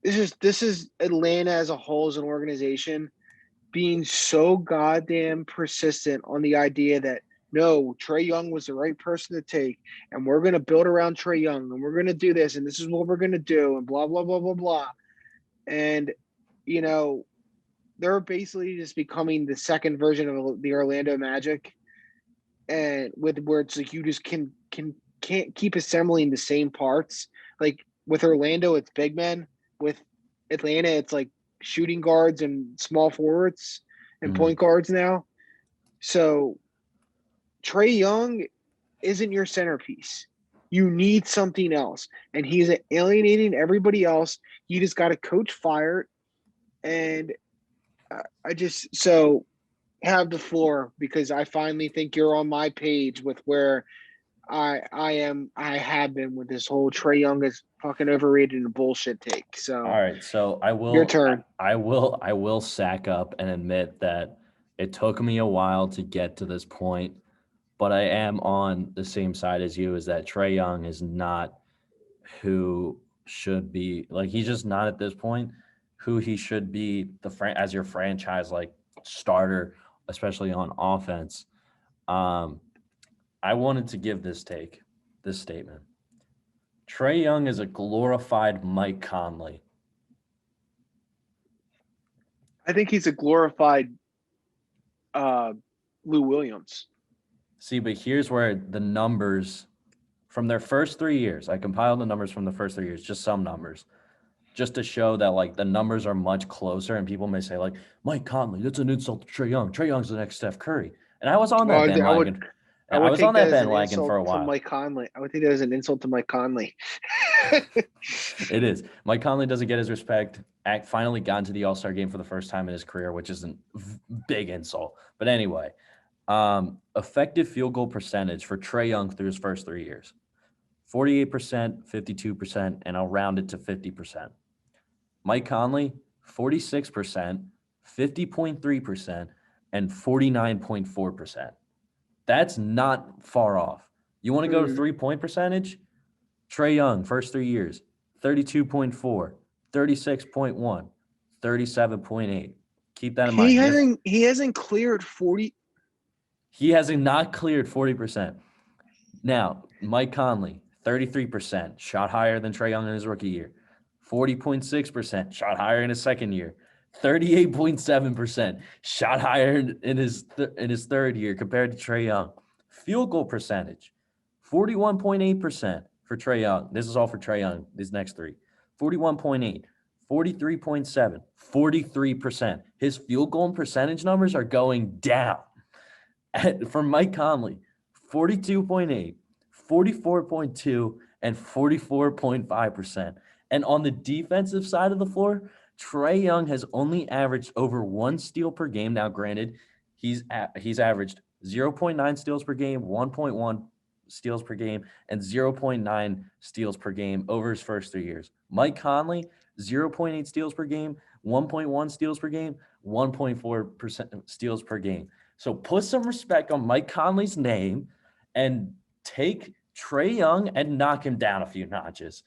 This is Atlanta as a whole as an organization being so goddamn persistent on the idea that no, Trae Young was the right person to take, and we're gonna build around Trae Young, and we're gonna do this, and this is what we're gonna do, and blah blah blah blah blah. And you know, they're basically just becoming the second version of the Orlando Magic, and with where it's like you just can't keep assembling the same parts. Like with Orlando, it's big men. With Atlanta, it's like shooting guards and small forwards and Mhm. point guards now. So Trae Young isn't your centerpiece. You need something else, and he's alienating everybody else. You just got to coach fire, and I just so have the floor because I finally think you're on my page with where I have been with this whole Trae Young is fucking overrated and bullshit take. All So right, so your turn. I will sack up and admit that it took me a while to get to this point, but I am on the same side as you. Is that Trae Young is not who should be, like, he's just not at this point who he should be as your franchise like starter, especially on offense. Um, I wanted to give this statement. Trae Young is a glorified Mike Conley. I think he's a glorified uh, Lou Williams. See, but here's where the numbers from their first 3 years, I compiled the numbers from the first 3 years, just some numbers, just to show that like the numbers are much closer. And people may say like Mike Conley, that's an insult to Trae Young. Trae Young's the next Steph Curry, and I was on Well, that I would bandwagon. I I would was on take that that as an bandwagon for insult a to while. Mike Conley. I would take that as an insult to Mike Conley. It is. Mike Conley doesn't get his respect. Finally got into the All Star game for the first time in his career, which is a big insult. But anyway, effective field goal percentage for Trae Young through his first 3 years: 48%, 52%, and I'll round it to 50%. Mike Conley, 46%, 50.3%, and 49.4%. That's not far off. You want to go to Mm. 3-point percentage? Trae Young, first 3 years, 32.4, 36.1, 37.8. Keep that in He mind. hasn't cleared 40. He has not cleared 40%. Now, Mike Conley, 33%, shot higher than Trae Young in his rookie year. 40.6%, shot higher in his second year. 38.7%, shot higher in his third year compared to Trae Young. Field goal percentage, 41.8% for Trae Young. This is all for Trae Young, these next three. 41.8, 43.7, 43%. His field goal and percentage numbers are going down. For Mike Conley, 42.8, 44.2, and 44.5%. And on the defensive side of the floor, Trae Young has only averaged over 1 steal per game. Now, granted, he's averaged 0.9 steals per game, 1.1 steals per game, and 0.9 steals per game over his first 3 years. Mike Conley, 0.8 steals per game, 1.1 steals per game, 1.4% steals per game. So put some respect on Mike Conley's name and take Trae Young and knock him down a few notches.